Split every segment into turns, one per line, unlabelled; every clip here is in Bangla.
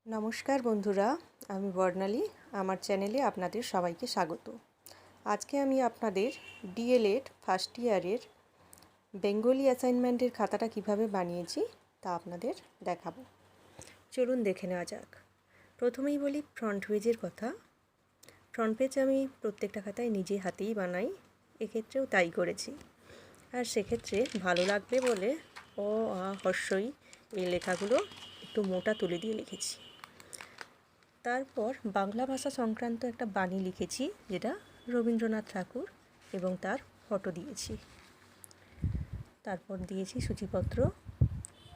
নমস্কার বন্ধুরা, আমি বর্ণালী। আমার চ্যানেলে আপনাদের সবাইকে স্বাগত। আজকে আমি আপনাদের ডিএলএড ফার্স্ট ইয়ারের বেঙ্গলি অ্যাসাইনমেন্টের খাতাটা কিভাবে বানিয়েছি তা আপনাদের দেখাবো। চলুন দেখে নেওয়া যাক। প্রথমেই বলি ফ্রন্ট পেজের কথা। ফ্রন্ট পেজ আমি প্রত্যেকটা খাতায় নিজে হাতেই বানাই, এক্ষেত্রেও তাই করেছি। আর সেক্ষেত্রে ভালো লাগবে বলে অ আ হ্রস্বই এই লেখাগুলো একটু মোটা তুলি দিয়ে লিখেছি। তারপর বাংলা ভাষা সংক্রান্ত একটা বাণী লিখেছি, যেটা রবীন্দ্রনাথ ঠাকুর, এবং তার ফটো দিয়েছি। তারপর দিয়েছি সূচিপত্র।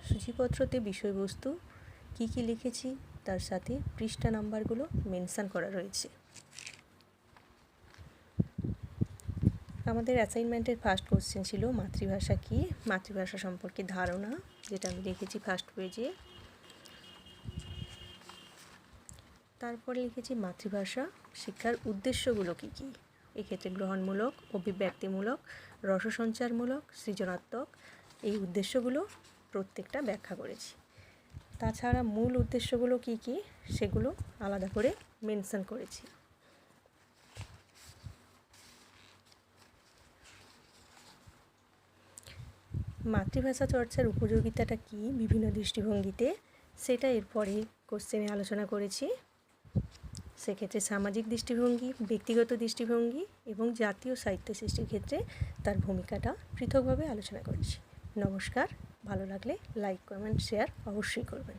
সূচিপত্রতে বিষয়বস্তু কী কী লিখেছি তার সাথে পৃষ্ঠা নাম্বারগুলো মেনশন করা রয়েছে। আমাদের অ্যাসাইনমেন্টের ফার্স্ট কোশ্চেন ছিল মাতৃভাষা কী, মাতৃভাষা সম্পর্কে ধারণা, যেটা আমি লিখেছি ফার্স্ট পেজে। তারপরে লিখেছি মাতৃভাষা শিক্ষার উদ্দেশ্যগুলো কী কী, এক্ষেত্রে গ্রহণমূলক, অভিব্যক্তিমূলক, রসসঞ্চারমূলক, সৃজনাত্মক, এই উদ্দেশ্যগুলো প্রত্যেকটা ব্যাখ্যা করেছি। তাছাড়া মূল উদ্দেশ্যগুলো কী কী সেগুলো আলাদা করে মেনশন করেছি। মাতৃভাষা চর্চার উপযোগিতাটা কী বিভিন্ন দৃষ্টিভঙ্গিতে, সেটা এরপরে কোশ্চেনে আলোচনা করেছি। সেক্ষেত্রে সামাজিক দৃষ্টিভঙ্গি, ব্যক্তিগত দৃষ্টিভঙ্গি এবং জাতীয় সাহিত্য সৃষ্টির ক্ষেত্রে তার ভূমিকাটা পৃথকভাবে আলোচনা করেছি। নমস্কার, ভালো লাগলে লাইক, কমেন্ট, শেয়ার অবশ্যই করবেন।